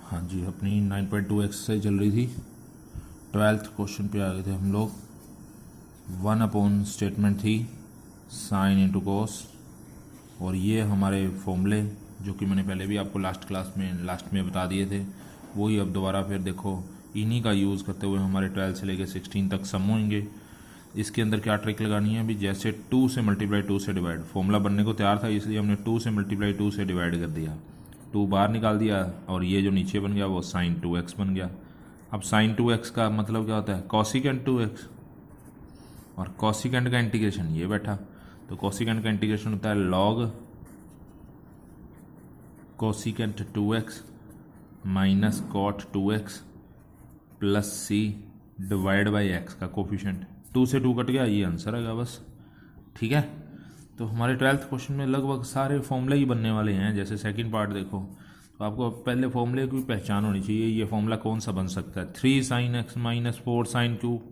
हाँ जी, अपनी 9.2 एक्सरसाइज चल रही थी। 12th क्वेश्चन पे आ गए थे हम लोग। 1 अपॉन स्टेटमेंट थी साइन इंटू कोस, और ये हमारे फॉर्मूले जो कि मैंने पहले भी आपको लास्ट में बता दिए थे, वही अब दोबारा फिर देखो इन्हीं का यूज़ करते हुए हमारे 12 से लेकर 16 तक सम होंगे। इसके अंदर क्या ट्रिक लगानी है अभी, जैसे 2 से मल्टीप्लाई 2 से डिवाइड, फॉर्मूला बनने को तैयार था इसलिए हमने 2 से मल्टीप्लाई 2 से डिवाइड कर दिया, 2 बाहर निकाल दिया और ये जो नीचे बन गया वो साइन 2x बन गया। अब साइन 2x का मतलब क्या होता है, कॉसिकेंट 2x, और कॉसिकेंट का इंटीग्रेशन ये बैठा, तो कॉसिकेंट का इंटीग्रेशन होता है log cosecant 2x minus cot 2x plus c divide by x का कोफिशेंट। 2 से 2 कट गया, ये आंसर आएगा बस। ठीक है, तो हमारे 12th क्वेश्चन में लगभग सारे फॉर्मूले ही बनने वाले हैं। जैसे सेकंड पार्ट देखो, तो आपको पहले फॉर्मूले की पहचान होनी चाहिए, ये फॉर्मूला कौन सा बन सकता है, 3 sign x minus 4 sine cube.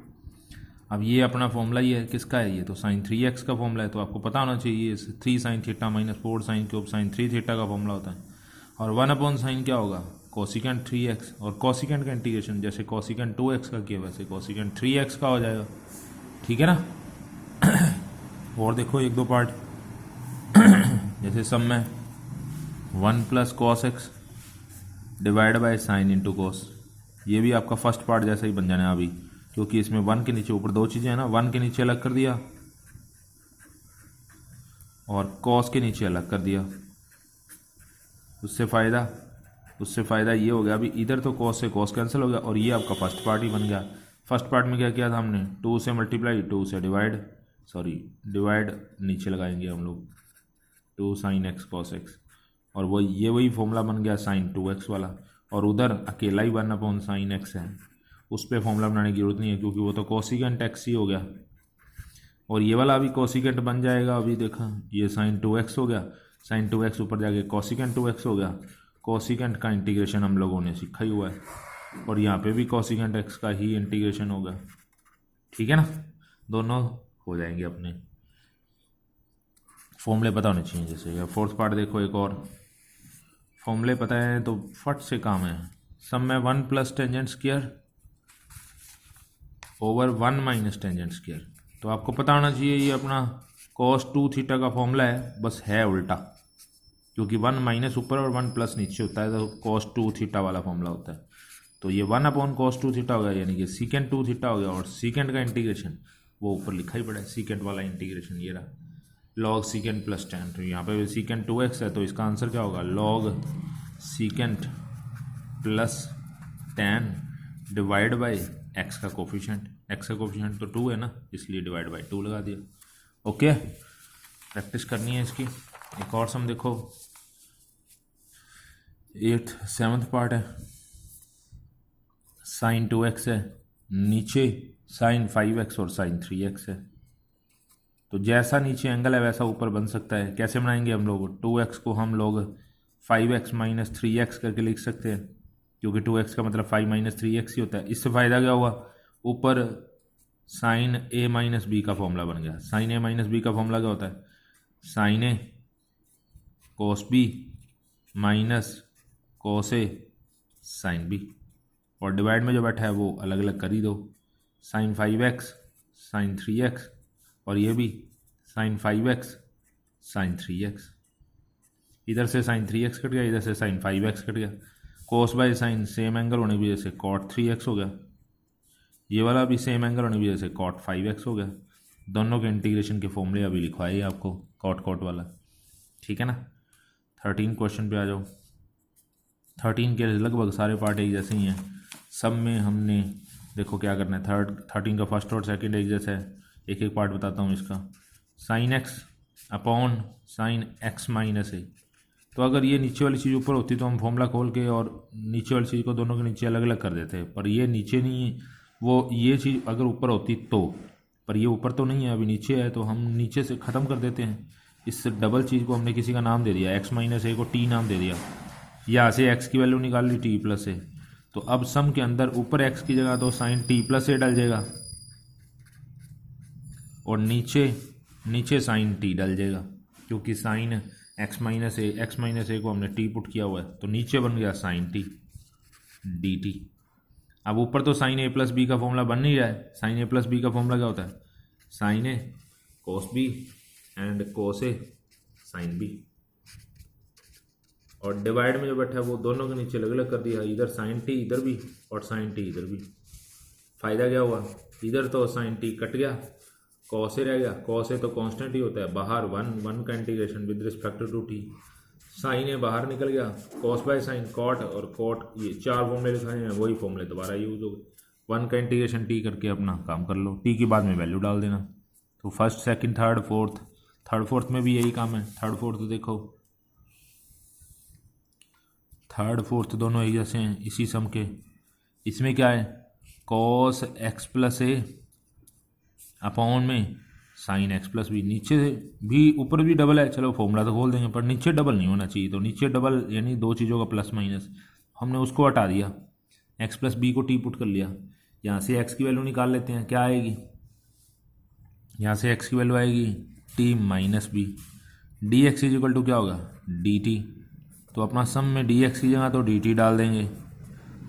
अब ये अपना फॉर्मूला ही है, किसका है ये, तो साइन 3x का फॉर्मूला है, तो आपको पता होना चाहिए 3 sine theta minus 4 sine cube sign 3 theta का फॉर्मूला होता है। और 1 अपॉन साइन क्या होगा, कोसिकेंट 3x, और कोसिकेंट का इंटीग्रेशन जैसे कोसिकेंट 2x का किया वैसे कोसिकेंट 3x का हो जाएगा। ठीक है ना। और देखो एक दो पार्ट, जैसे सम में 1 plus cos x divide by sine into cos, ये भी आपका फर्स्ट पार्ट जैसा ही बन जाना है अभी, क्योंकि इसमें 1 के नीचे ऊपर दो चीज़ें हैं ना, 1 के नीचे अलग कर दिया और कॉस के नीचे अलग कर दिया। उससे फ़ायदा ये हो गया, अभी इधर तो कॉस से कॉस कैंसिल हो गया और ये आपका फर्स्ट पार्ट ही बन गया। फर्स्ट पार्ट में क्या किया था हमने, 2 से मल्टीप्लाई 2 से डिवाइड नीचे लगाएंगे हम लोग 2 साइन एक्स कॉस एक्स, और वही फॉर्मूला बन गया साइन 2x वाला। और उधर अकेला ही 1 अपॉन साइन एक्स है, उस पर फॉर्मूला बनाने की जरूरत नहीं है क्योंकि वो तो कोसिकेंट एक्स ही हो गया। और ये वाला अभी कोसिकेंट बन जाएगा, अभी देखा ये साइन 2x हो गया, साइन 2x ऊपर जाके कोसिकेंट 2x हो गया। कोसिकेंट का इंटीग्रेशन हम लोगों ने सीखा ही हुआ है, और यहाँ पे भी कोसिकेंट x का ही इंटीग्रेशन होगा। ठीक है ना, दोनों हो जाएंगे अपने। फॉर्मूले पता होने चाहिए। जैसे या फोर्थ पार्ट देखो, एक और फॉर्मूले पता है तो फट से काम है। सम में 1 plus tangent square over 1 minus tangent square, तो आपको पता होना चाहिए ये अपना cos 2 थीटा का फॉर्मूला है, बस है उल्टा, क्योंकि 1 माइनस ऊपर और 1 प्लस नीचे होता है, तो cos 2 थीटा वाला फॉर्मूला होता है। तो ये 1 अपॉन cos 2 थीटा हो गया, यानी कि सीकेंट 2 थीटा हो गया, और सीकेंट का इंटीग्रेशन वो ऊपर लिखा ही पड़ा है, सीकेंट वाला इंटीग्रेशन ये रहा, लॉग सीकेंट प्लस टेन। तो यहाँ पे सीकेंट 2x है, तो इसका आंसर क्या होगा, log secant plus ten divide by x का कोफिशिएंट। x का कोफिशिएंट तो 2 है ना, इसलिए डिवाइड बाई 2 लगा दिया। ओके, प्रैक्टिस करनी है इसकी। एक और सम देखो, 7th पार्ट है, साइन 2x है, नीचे साइन 5x और साइन 3x है। तो जैसा नीचे एंगल है वैसा ऊपर बन सकता है। कैसे बनाएंगे हम लोग, 2x को हम लोग 5x माइनस 3x करके लिख सकते हैं, क्योंकि 2x का मतलब 5 माइनस 3x ही होता है। इससे फ़ायदा क्या हुआ, ऊपर साइन a माइनस बी का फॉर्मूला बन गया। साइन a माइनस बी का फॉर्मूला क्या होता है, sine a cos b minus cos a sine b, और डिवाइड में जो बैठा है वो अलग अलग कर ही दो, साइन 5x साइन 3x, और ये भी साइन 5x साइन 3x। इधर से साइन 3x कट गया, इधर से साइन 5x कट गया। कोस बाय साइन सेम एंगल होने की वजह से कॉट 3x हो गया, ये वाला भी सेम एंगल होने की वजह से कॉट 5x हो गया। दोनों के इंटीग्रेशन के फॉर्मूले अभी लिखवाए आपको, कॉट वाला। ठीक है ना। 13 क्वेश्चन पे आ जाओ। 13 के लगभग सारे पार्ट एक जैसे ही हैं। सब में हमने देखो क्या करना है, 13 का फर्स्ट और सेकेंड एक जैसा है। एक एक पार्ट बताता हूँ इसका। Sine x upon sine x minus a, तो अगर ये नीचे वाली चीज़ ऊपर होती तो हम फॉर्मूला खोल के और नीचे वाली चीज़ को दोनों के नीचे अलग अलग कर देते, पर ये नीचे नहीं है, वो ये चीज़ अगर ऊपर होती तो, पर ये ऊपर तो नहीं है, अभी नीचे है, तो हम नीचे से ख़त्म कर देते हैं। इस डबल चीज़ को हमने किसी का नाम दे दिया, एक्स माइनस ए को टी नाम दे दिया, यहाँ से एक्स की वैल्यू निकाल ली टी प्लस ए। तो अब सम के अंदर ऊपर एक्स की जगह तो साइन टी प्लस ए डल जाएगा, और नीचे साइन टी डल जाएगा, क्योंकि साइन एक्स माइनस ए को हमने टी पुट किया हुआ है, तो नीचे बन गया साइन टी। D T. अब ऊपर तो साइन ए प्लस बी का फॉर्मूला बन नहीं रहा है। साइन ए प्लस बी का फॉर्मूला क्या होता है? Sine A cos B and cos A sine B. और डिवाइड में जो बैठा है वो दोनों के नीचे अलग अलग कर दिया, इधर साइन टी इधर भी और साइन टी इधर भी। फ़ायदा क्या हुआ? इधर तो साइन टी कट गया, कॉस ए रह गया। कॉस ए तो कांस्टेंट ही होता है, बाहर वन का integration with respect to T. Sine a बाहर निकल गया, कॉस बाय साइन कॉट, और कॉट ये 4 फॉर्मूले लिखाए हैं, वही फॉर्मूले दोबारा यूज हो गए। 1 का इंटीग्रेशन टी करके अपना काम कर लो, टी की बाद में वैल्यू डाल देना। तो first second third fourth, third fourth में भी यही काम है। थर्ड फोर्थ देखो, थर्ड फोर्थ दोनों एक जैसे हैं इसी सम के। इसमें क्या है? कॉस एक्स प्लस ए अपॉन में साइन एक्स प्लस बी। नीचे भी ऊपर भी डबल है, चलो फॉर्मूला तो खोल देंगे, पर नीचे डबल नहीं होना चाहिए। तो नीचे डबल यानी दो चीज़ों का प्लस माइनस, हमने उसको हटा दिया, एक्स प्लस बी को टी पुट कर लिया। यहाँ से एक्स की वैल्यू निकाल लेते हैं, क्या आएगी? यहाँ से एक्स की वैल्यू आएगी T minus B. D X is equal to क्या होगा? D T. तो अपना सम में डी एक्स की जगह तो डी टी डाल देंगे,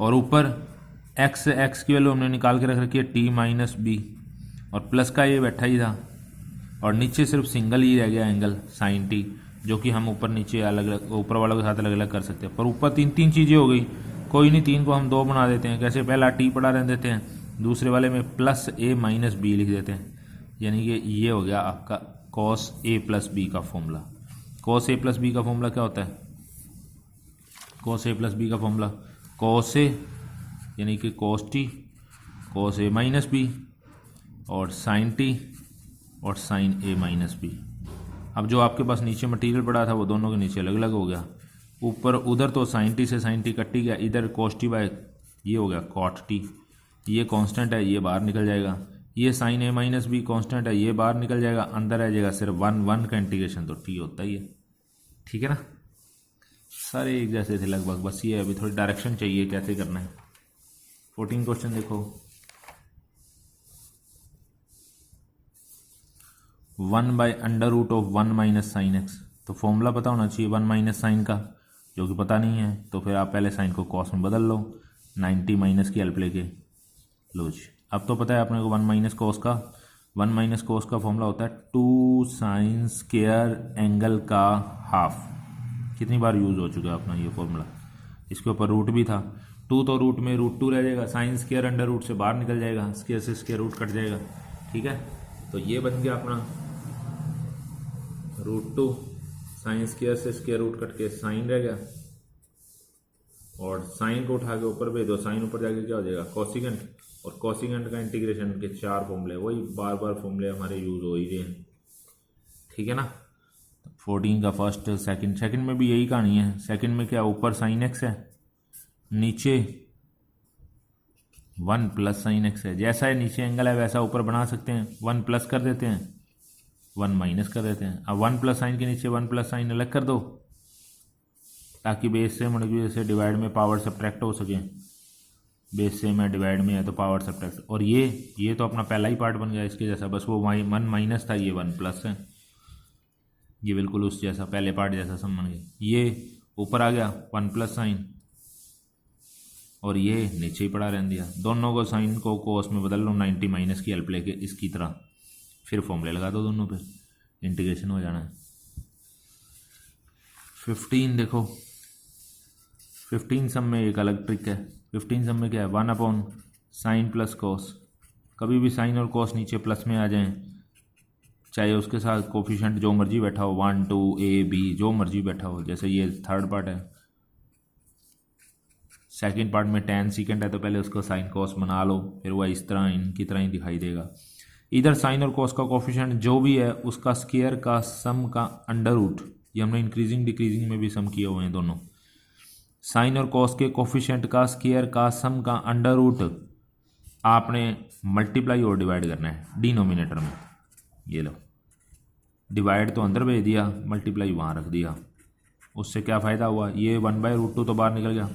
और ऊपर एक्स की वैल्यू हमने निकाल के रख रखी है टी माइनस बी, और प्लस का ये बैठा ही था, और नीचे सिर्फ सिंगल ही रह गया एंगल साइन टी, जो कि हम ऊपर नीचे अलग अलग ऊपर वालों के साथ अलग अलग कर सकते हैं। पर ऊपर तीन तीन चीज़ें हो गई, कोई नहीं, 3 को हम 2 बना देते हैं। कैसे? पहला टी पड़ा रहने देते हैं, दूसरे वाले में प्लस ए माइनस बी लिख देते हैं, यानी कि ये हो गया आपका कॉस ए प्लस बी का formula. Cos A plus B का फॉर्मूला क्या होता है? कॉस ए प्लस बी का फॉर्मूला कॉस ए यानी कि cos T, cos A minus B, और साइन टी और साइन ए माइनस बी। अब जो आपके पास नीचे मटेरियल पड़ा था वो दोनों के नीचे अलग अलग हो गया। ऊपर उधर तो साइन टी से साइन टी कट ही गया, इधर कॉस टी बाय ये हो गया कॉट टी। ये कांस्टेंट है, ये बाहर निकल जाएगा। ये sine A minus B constant है, ये बाहर निकल जाएगा, अंदर आ जाएगा सिर्फ 1 का इंटीग्रेशन, तो टी होता ही है। ठीक है ना? सारे एक जैसे थे लगभग, बस ये अभी थोड़ी डायरेक्शन चाहिए कैसे करना है। 14 क्वेश्चन देखो, 1/√1 माइनस साइन एक्स। तो फॉर्मूला पता होना चाहिए 1 माइनस साइन का, जो कि पता नहीं है, तो फिर आप पहले साइन को कॉस में बदल लो, 90 माइनस की हेल्प लेके लो जी। अब तो पता है अपने को 1 माइनस कॉस का, 1 माइनस कॉस का फॉर्मूला होता है 2 साइन स्क्वायर एंगल का हाफ। कितनी बार यूज़ हो चुका है अपना ये फॉर्मूला। इसके ऊपर रूट भी था, 2 तो रूट में √2 रह जाएगा, साइन स्क्वायर अंडर रूट से बाहर निकल जाएगा, स्क्वायर से स्क्वायर रूट कट जाएगा। ठीक है, तो ये बन गया अपना √2, साइन स्क्वायर से स्क्वायर रूट कट के साइन रह गया, और साइन को उठा के ऊपर भेज दो, साइन ऊपर जाके क्या हो जाएगा? कॉसिकेंट। और कॉसिकेंट का इंटीग्रेशन के 4 फॉर्मूले, वही बार बार फॉर्मूले हमारे यूज हो ही रहे हैं। ठीक है ना? 14 का फर्स्ट सेकंड में भी यही कहानी है। सेकंड में क्या? ऊपर साइन एक्स है, नीचे 1 प्लस साइन एक्स है। जैसा है नीचे एंगल है वैसा ऊपर बना सकते हैं, 1 प्लस कर देते हैं, 1 माइनस कर देते हैं। अब 1 प्लस साइन के नीचे 1 प्लस साइन अलग कर दो, ताकि बेस सेम होने की वजह से डिवाइड में पावर सब्ट्रैक्ट हो सके। बेस सेम है, डिवाइड में है तो पावर सब्ट्रैक्ट। और ये तो अपना पहला ही पार्ट बन गया इसके जैसा, बस वो 1 माइनस था, ये 1 प्लस है। ये बिल्कुल उस जैसा पहले पार्ट जैसा सम बन गया। ये ऊपर आ गया 1 प्लस साइन, और ये नीचे ही पड़ा रहने दिया। दोनों को साइन को कोस में बदल लो, 90 माइनस की हेल्प लेके इसकी तरह, फिर फॉर्मूले लगा दो दोनों पे, इंटीग्रेशन हो जाना है। 15 देखो, 15 सम में एक अलग ट्रिक है। 15 सम में क्या है? 1 साइन प्लस कोस। कभी भी साइन और कोस नीचे प्लस में आ जाएं, चाहे उसके साथ कोफिशिएंट जो मर्जी बैठा हो, 1 2 A B जो मर्जी बैठा हो। जैसे ये थर्ड पार्ट है, सेकंड पार्ट में tan सीकेंट है, तो पहले उसको साइन कोस बना लो, फिर वह इस तरह इनकी तरह ही दिखाई देगा। इधर साइन और कोस का कोफिशिएंट जो भी है उसका स्क्वायर का सम का अंडर रूट, ये हमने इंक्रीजिंग डिक्रीजिंग में भी सम किए हुए हैं दोनों। साइन और कोस के कोफिशिएंट का स्क्वायर का सम का अंडर रूट आपने मल्टीप्लाई और डिवाइड करना है डिनोमिनेटर में। ये लो, डिवाइड तो अंदर भेज दिया, मल्टीप्लाई वहाँ रख दिया। उससे क्या फ़ायदा हुआ? ये 1/√2 तो बाहर निकल गया,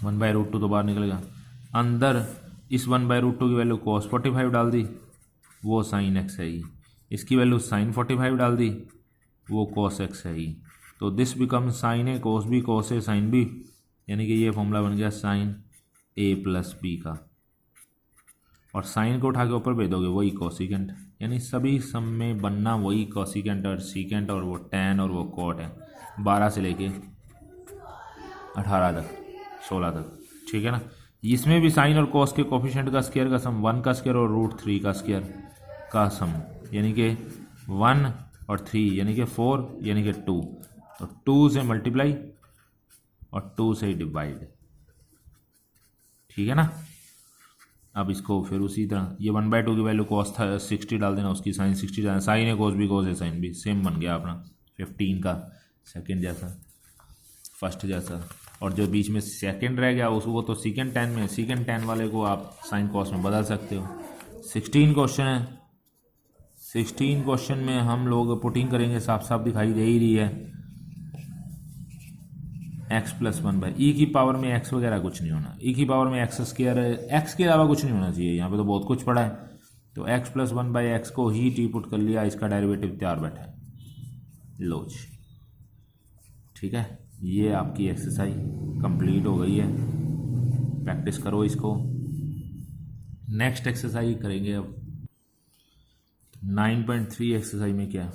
1/√2 तो बाहर निकल गया। अंदर इस 1/√2 की वैल्यू cos 45 डाल दी, वो sin x है ही। इसकी वैल्यू sin 45 डाल दी, वो cos x है ही। तो this become sin a cos b cos a sin b यानी कि ये फॉर्मूला बन गया साइन ए प्लस बी का, और साइन को उठा के ऊपर भेज दोगे वही कोसिकेंट, यानी सभी सम में बनना वही कोसिकेंट और सीकेंट, और वो टैन और वो कॉट है 12 से लेके 18 तक 16 तक, ठीक है ना। इसमें भी साइन और कॉस के कोफिशिएंट का स्क्वायर का सम 1 का स्क्वायर और √3 का स्क्वायर का सम, यानी कि 1 और 3 यानी कि 4 यानी कि 2, तो 2 से मल्टीप्लाई और 2 से डिवाइड, ठीक है ना। अब इसको फिर उसी तरह ये 1/2 की वैल्यू कॉस था 60 डाल देना, उसकी साइन 60 डालना, साइन है कॉस भी कॉस है साइन भी, सेम बन गया अपना 15 का सेकंड जैसा फर्स्ट जैसा, और जो बीच में सेकंड रह गया उस वो तो सीकेंड टेन में, सीकेंड टेन वाले को आप साइन कॉस में बदल सकते हो। 16 क्वेश्चन है, 16 क्वेश्चन में हम लोग पुटिंग करेंगे, साफ साफ दिखाई दे ही रही है, x + 1/e की पावर में x वगैरह कुछ नहीं होना, e की पावर में x स्क्वायर, x के अलावा कुछ नहीं होना चाहिए, यहाँ पे तो बहुत कुछ पड़ा है, तो x + 1/x को ही टी पुट कर लिया, इसका डेरिवेटिव तैयार बैठा है, लो जी, ठीक है। ये आपकी एक्सरसाइज कंप्लीट हो गई है, प्रैक्टिस करो इसको। नेक्स्ट एक्सरसाइज करेंगे अब 9.3 एक्सरसाइज में क्या,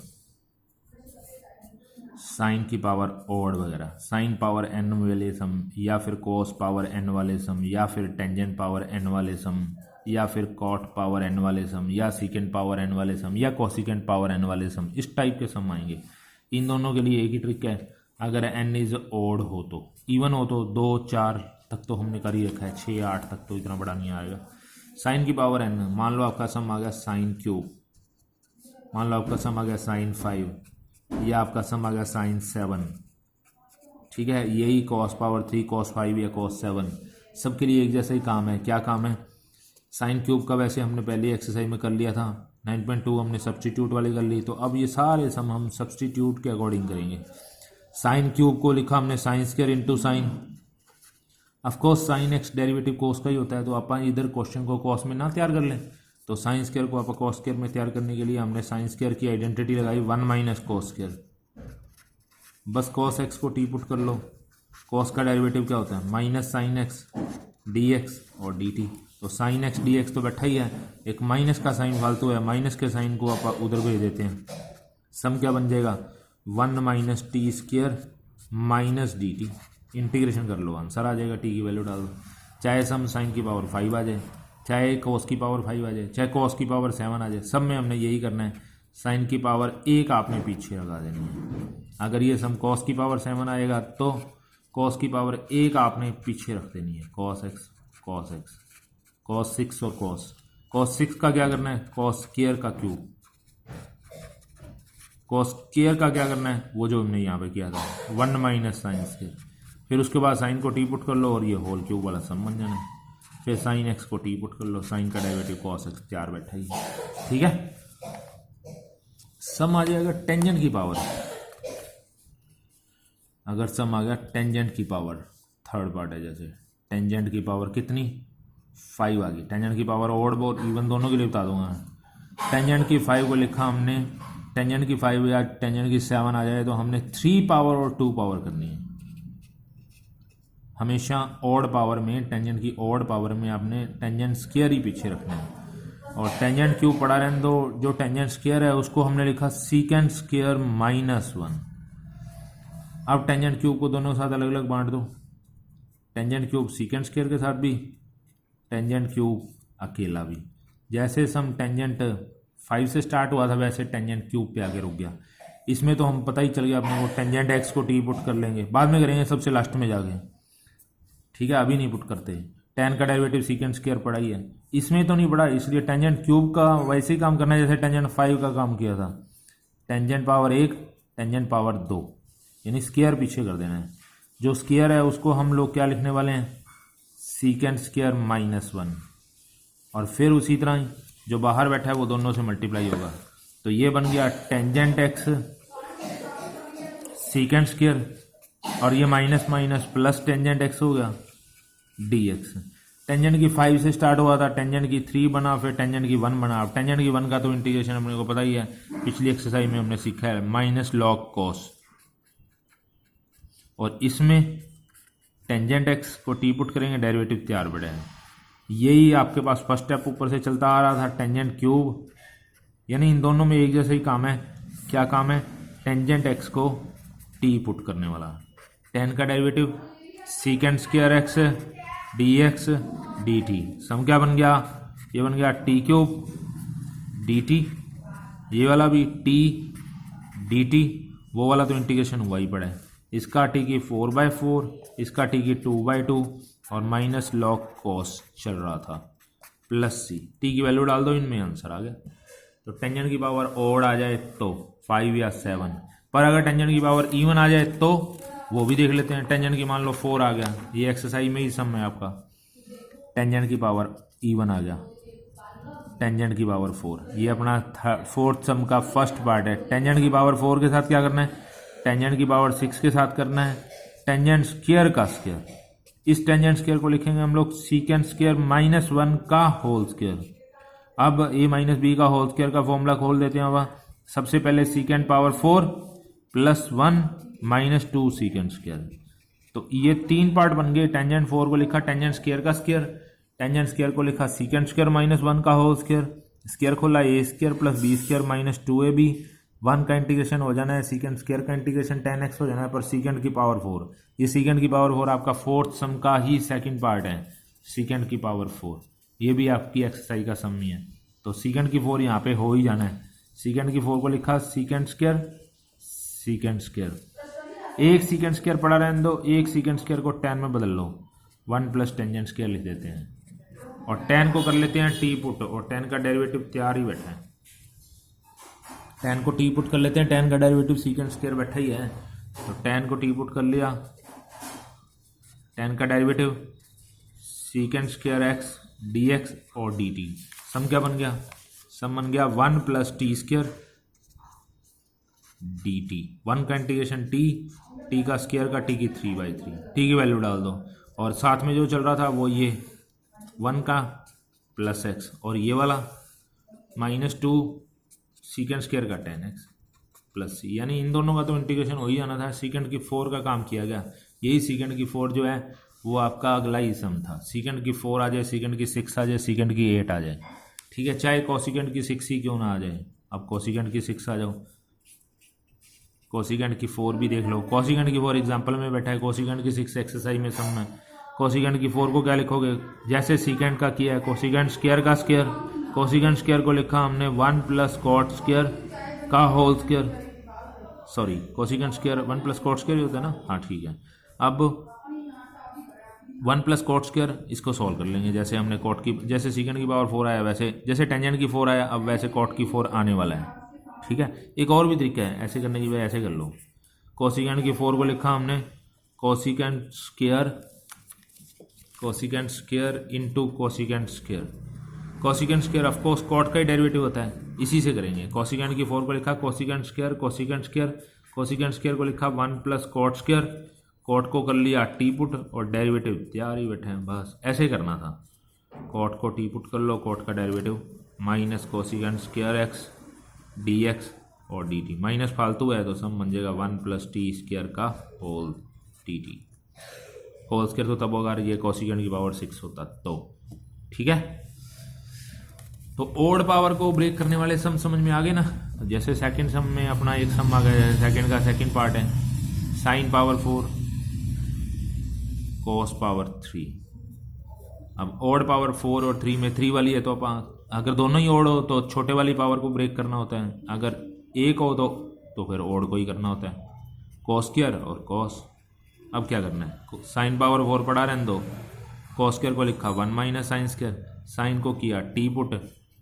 साइन की पावर ऑड वगैरह, साइन पावर n वाले सम, या फिर कोस पावर n वाले सम, या फिर टेंजेंट पावर n वाले सम, या फिर कॉट पावर n वाले सम, या सीकेंट पावर n वाले सम, या कोसिकेंट पावर n वाले सम, इस टाइप के सम आएंगे। इन दोनों के लिए एक ही ट्रिक है, अगर n इज ऑड हो तो, इवन हो तो 2 4 तक तो हमने कर ही रखा है, 6 8 तक तो इतना बड़ा नहीं आएगा। साइन की पावर n, मान लो आपका सम आ गया साइन क्यूब, मान लो आपका सम आ गया साइन 5, या आपका सम आ गया साइन 7, ठीक है। यही कॉस पावर 3 कॉस 5 या कॉस 7 सबके लिए एक जैसा ही काम है। क्या काम है, साइन क्यूब का वैसे हमने पहले एक्सरसाइज में कर लिया था, 9.2 हमने सब्सटीट्यूट वाली कर ली, तो अब ये सारे सम हम सब्सटीट्यूट के अकॉर्डिंग करेंगे। साइन क्यूब को लिखा हमने sine square into sine, of course sine x derivative कोस का ही होता है, तो अपन इधर क्वेश्चन को कॉस में ना तैयार कर लें, तो साइन स्क्वायर को आप कॉस स्क्वायर में तैयार करने के लिए हमने साइन स्क्वायर की आइडेंटिटी लगाई 1 - कॉस स्क्वायर, बस कॉस एक्स को टी पुट कर लो, कॉस का डेरिवेटिव क्या होता है माइनस साइन एक्स dx और dt, तो साइन एक्स dx तो बैठा ही है, एक माइनस का साइन फालतू है, माइनस के साइन को आप उधर भेज देते हैं, सम क्या बन जाएगा 1 - t square minus dt, integration कर लो आंसर आ जाएगा, t की वैल्यू डाल दो, चाहे सम साइन की पावर 5 आ जाए, चाहे कॉस की पावर 5 आ जाए, चाहे कॉस की पावर 7 आ जाए, सब में हमने यही करना है, साइन की पावर 1 आपने पीछे लगा देनी है। अगर ये सम कॉस की पावर 7 आएगा तो कॉस की पावर 1 आपने पीछे रख देनी है, कॉस एक्स कॉस 6 और कॉस 6 का क्या करना है, कॉस स्क्वायर का क्यूब, कॉस स्क्वायर का क्या करना है, वो जो हमने यहाँ पे किया था 1 - साइन स्क्वायर, फिर उसके बाद साइन को टी पुट कर लो और ये होल क्यूब वाला सम बन जाना है, फिर साइन एक्स को टी पुट कर लो, साइन का डेरिवेटिव कॉस एक्स तैयार बैठा ही, ठीक है। सम आ जाएगा टेंजेंट की पावर, अगर सम आ गया टेंजेंट की पावर, थर्ड पार्ट है, जैसे टेंजेंट की पावर कितनी 5 आ गई, टेंजेंट की पावर ऑड और इवन दोनों के लिए बता दूंगा। टेंजेंट की 5 को लिखा हमने, टेंजेंट की 5 या टेंजेंट की 7 आ जाए तो हमने 3 पावर और 2 पावर करनी है, हमेशा ऑड पावर में, टेंजेंट की ऑड पावर में आपने टेंजेंट स्क्वायर ही पीछे रखना है, और टेंजेंट क्यूब पढ़ा रहने दो, जो टेंजेंट स्क्वायर है उसको हमने लिखा सीकेंट स्क्वायर -1। अब टेंजेंट क्यूब को दोनों के साथ अलग अलग बांट दो, टेंजेंट क्यूब सीकेंट स्क्वायर के साथ भी, टेंजेंट क्यूब अकेला भी, जैसे सम टेंजेंट 5 से स्टार्ट हुआ था वैसे टेंजेंट क्यूब पे आके रुक गया। इसमें तो हम पता ही चल गया अपने को, टेंजेंट एक्स को टी पुट कर लेंगे, बाद में करेंगे सबसे लास्ट में जाके, ठीक है, अभी नहीं पुट करते। टेन का डेरिवेटिव सीकेंट स्क्वायर पढ़ा ही है, इसमें तो नहीं पढ़ा, इसलिए टेंजेंट क्यूब का वैसे ही काम करना है जैसे टेंजेंट 5 का काम किया था, टेंजेंट पावर 1 टेंजेंट पावर 2, यानी स्क्वायर पीछे कर देना है। जो स्क्वायर है उसको हम लोग क्या लिखने वाले हैं, सीकेंट स्क्वायर -1, और फिर उसी तरह ही जो बाहर बैठा है वो दोनों से मल्टीप्लाई होगा, तो ये बन गया टेंजेंट एक्स सीकेंट स्क्वायर, और ये minus minus plus tangent x हो गया dx। टेंजेंट की 5 से स्टार्ट हुआ था, टेंजेंट की 3 बना, फिर टेंजेंट की 1 बना। अब टेंजेंट की 1 का तो इंटीग्रेशन अपने को पता ही है, पिछली एक्सरसाइज में हमने सीखा है -log cos, और इसमें टेंजेंट एक्स को टी पुट करेंगे, डेरिवेटिव तैयार पड़े हैं। यही आपके पास फर्स्ट स्टेप ऊपर से चलता आ रहा था, टेंजेंट क्यूब, यानी इन दोनों में एक जैसा ही काम है। क्या काम है? टेंजेंट एक्स को टी पुट करने वाला। टेन का derivative secant square x D x d t, sum क्या बन गया? ये बन गया टी क्यूब डी टी, ये वाला भी टी डी टी, वो वाला तो इंटीग्रेशन हुआ ही पड़ा है। इसका टी की 4/4, इसका टी की 2/2 और माइनस लॉग कॉस चल रहा था, प्लस सी। टी की वैल्यू डाल दो, इनमें आंसर आ गया। तो टेंजेंट की पावर ओड आ जाए तो 5 या 7, पर अगर टेंजेंट की पावर इवन आ जाए तो वो भी देख लेते हैं। टेंजेंट की मान लो 4 आ गया, ये एक्सरसाइज में ही सम है आपका। टेंजेंट की पावर इवन आ गया, टेंजेंट की पावर 4, ये अपना फोर्थ सम का फर्स्ट पार्ट है। टेंजेंट की पावर 4 के साथ क्या करना है? टेंजेंट की पावर 6 के साथ करना है टेंजेंट स्क्वायर का स्क्वायर। इस टेंजेंट स्क्वायर को लिखेंगे हम लोग सीकेंड स्क्वायर -1 का होल स्क्वायर। अब a माइनस बी का होल स्क्वायर का फॉर्मूला खोल देते हैं। अब सबसे पहले सीकेंड पावर 4 + 1 - 2 सीकेंड स्क्वायर। तो ये 3 पार्ट बन गए। टेंजेंट 4 को लिखा टेंजेंट स्क्वायर का स्क्वायर, टेंजेंट स्क्वायर को लिखा सीकेंड स्क्वायर -1 का होल स्क्वायर, स्क्वायर खोला a square + b square - 2ab। 1 का इंटीग्रेशन हो जाना है, सीकेंड स्क्वायर का इंटीग्रेशन 10x हो जाना है, पर सीकेंड की पावर 4। ये सीकेंड की पावर 4 आपका फोर्थ सम का ही सेकंड पार्ट है, सीकेंड की पावर 4। ये भी आपकी एक्सरसाइज का सम ही है। तो सीकेंड की 4 यहाँ पे हो ही जाना है। सीकेंड की 4 को लिखा सीकेंड स्क्वायर, सीकेंड स्क्वायर। एक सीकेंड स्क्वायर पड़ा रहने दो, एक सीकेंड स्क्वायर को 10 में बदल लो, 1 + टेंजेंट स्क्वायर लिख देते हैं और 10 को कर लेते हैं टी पुट, और 10 का डेरिवेटिव तैयार ही बैठा है। 10 को टी पुट कर लेते हैं, 10 का डेरिवेटिव सीकेंड स्क्वायर बैठा ही है, तो 10 को टी पुट कर लिया। 10 का derivative secant square x D X और डी टी। सम क्या बन गया? सम बन गया 1 + टी स्क्वायर डी टी। 1 का इंटीग्रेशन टी का स्क्वायर का टी की 3/3, टी की वैल्यू डाल दो, और साथ में जो चल रहा था वो ये 1 का + x, और ये वाला -2 सीकेंड स्क्वायर का 10x + c, यानी इन दोनों का तो इंटीग्रेशन हो ही जाना था। सीकेंड की 4 का काम किया गया। यही सीकेंड की 4 जो है वो आपका अगला ही सम था। सीकेंड की 4 आ जाए, सीकेंड की 6 आ जाए, सीकेंड की 8 आ जाए, ठीक है, चाहे कोसिकेंड की 6 ही क्यों ना आ जाए। अब कोसिकेंड की 6 आ जाओ, कोसिकेंड की 4 भी देख लो। कोसिकेंड की 4 एग्जांपल में बैठा है, कोसिकेंड की 6 एक्सरसाइज में सम में। कोसिकेंड की 4 को क्या लिखोगे? जैसे सीकेंड का किया है, कोसिकेंड स्क्वायर का स्क्वायर। कोसिकेंड स्क्वायर को लिखा हमने 1 + कॉट स्क्वायर का whole square, sorry cosecant square 1 + cot square ही होता है ना, हाँ ठीक है। अब 1 + कॉट स्क्वायर, इसको सॉल्व कर लेंगे। जैसे हमने कॉट की, जैसे सीकेंड की पावर 4 आया, वैसे जैसे टेंजेंट की 4 आया, अब वैसे कॉट की 4 आने वाला है, ठीक है। एक और भी तरीका है ऐसे करने की, वजह ऐसे कर लो। कोसिकेंड की 4 को लिखा हमने cosecant square into cosecant square. Cosecant square of course cot का ही डेरिवेटिव होता है, इसी से करेंगे। कोसिकेंड की 4 को लिखा cosecant square, cosecant square, cosecant square को लिखा 1 + कॉट स्क्वायर, कॉट को कर लिया टी पुट और डेरिवेटिव तैयार ही बैठे हैं। बस ऐसे करना था, कॉट को टी पुट कर लो, कॉट का derivative minus cosecant square x D X और डी टी। माइनस फालतू है तो सम बन जाएगा 1 + टी स्क्वायर का whole T T. Whole square तो तब होगा ये कोसिकेंड की पावर 6 होता तो, ठीक है। तो ओड पावर को ब्रेक करने वाले सम समझ में आ गए ना। जैसे सेकंड सम में अपना एक सम आ गया, सेकंड का सेकंड पार्ट है साइन पावर 4 कॉस पावर 3। अब ओड पावर 4 और 3 में 3 वाली है, तो अपन अगर दोनों ही ओड हो तो छोटे वाली पावर को ब्रेक करना होता है, अगर एक हो तो फिर ओड को ही करना होता है, कॉस स्क्वायर और कॉस। अब क्या करना है? साइन पावर 4 पढ़ा रहने दो, कॉस स्क्वायर को लिखा 1 - साइन स्क्वायर, साइन को किया टी पुट,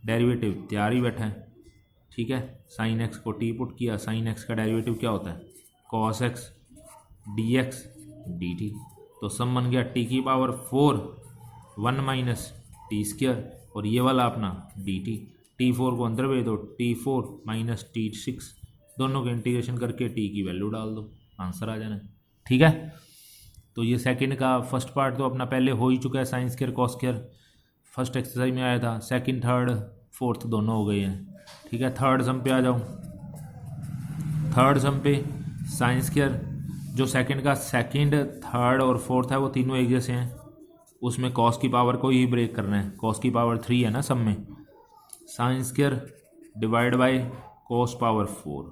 डेरिवेटिव तैयार ही बैठा है, ठीक है। साइन एक्स को टी पुट किया, साइन एक्स का डेरिवेटिव क्या होता है? Cos x D x d T. तो सम बन गया टी की पावर 4 1 - टी स्क्वायर, और ये वाला अपना डी टी। T4 को अंदर भेज दो, T4 - T6, दोनों के इंटीग्रेशन करके टी की वैल्यू डाल दो, आंसर आ जाना है, ठीक है। तो ये सेकंड का फर्स्ट पार्ट तो अपना पहले हो ही चुका है, sine square cos square first exercise में आया था। सेकंड थर्ड फोर्थ दोनों हो गए हैं, ठीक है। थर्ड सम पे आ जाओ। थर्ड सम पे साइन स्क्वायर जो सेकंड का सेकंड, थर्ड और फोर्थ है वो तीनों एक जैसे हैं, उसमें कॉस की पावर को ही ब्रेक करना है। कॉस की पावर 3 है ना सब में, sine square divide by cos power 4।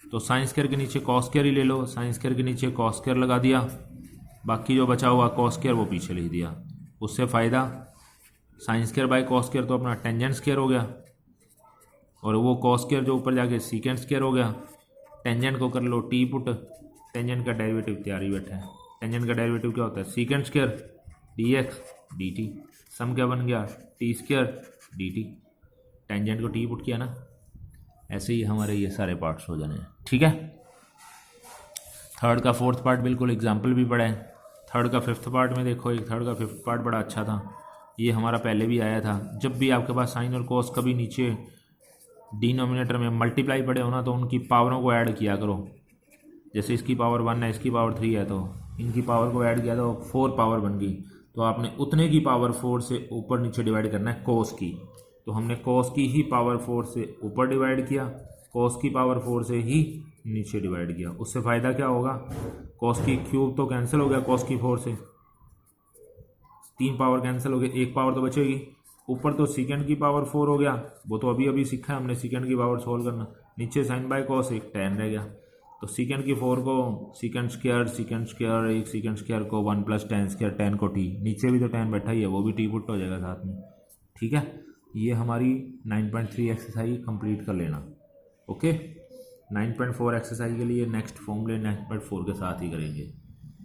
तो साइन स्क्वायर के नीचे कॉस स्क्वायर ही ले लो, साइन स्क्वायर के नीचे कॉस स्क्वायर लगा दिया, बाकी जो बचा हुआ कॉस स्क्वायर वो पीछे लिख दिया। उससे फ़ायदा sine square by cos square तो अपना टेंजेंट स्क्वायर हो गया, और वो कॉस स्क्वायर जो ऊपर जाके सीकेंट स्क्वायर हो गया। टेंजेंट को कर लो टी पुट, टेंजेंट का डेरिवेटिव तैयार ही बैठा है। टेंजेंट का डेरिवेटिव क्या होता है? Secant square d x d t. Sum क्या बन गया? T square d t. Tangent को टी पुट किया ना, ऐसे ही हमारे ये सारे पार्ट्स हो जाने हैं। ठीक है, थर्ड का फोर्थ पार्ट बिल्कुल एग्जाम्पल भी पढ़ा है। थर्ड का फिफ्थ पार्ट में देखो, एक थर्ड का फिफ्थ पार्ट बड़ा अच्छा था, ये हमारा पहले भी आया था। जब भी आपके पास साइन और कॉस कभी नीचे डिनोमिनेटर में मल्टीप्लाई पड़े हो ना, तो उनकी पावरों को ऐड किया करो। जैसे इसकी पावर 1 है, इसकी पावर 3 है, तो इनकी पावर को ऐड किया तो 4 पावर बन गई। तो आपने उतने की पावर 4 से ऊपर नीचे डिवाइड करना है कॉस की। तो हमने कॉस की ही पावर 4 से ऊपर डिवाइड किया, कॉस की पावर 4 से ही नीचे डिवाइड किया। उससे फ़ायदा क्या होगा? कॉस की क्यूब तो कैंसिल हो गया, कॉस की 4 से 3 पावर कैंसिल हो गए, 1 पावर तो बचेगी। ऊपर तो सीकेंड की पावर 4 हो गया, वो तो अभी अभी सीखा है हमने सीकेंड की पावर सोल्व करना। नीचे साइन बाय कॉस एक tan रह गया, तो सीकेंड की 4 को सीकेंड स्क्वायर एक सीकेंड स्क्वायर को 1 + tan स्क्वायर, tan को t, नीचे भी तो tan बैठा ही है, वो भी t पुट हो जाएगा साथ में। ठीक है, ये हमारी 9.3 एक्सरसाइज कंप्लीट कर लेना। ओके, 9.4 एक्सरसाइज के लिए नेक्स्ट फॉर्मूले 9.4 के साथ ही करेंगे।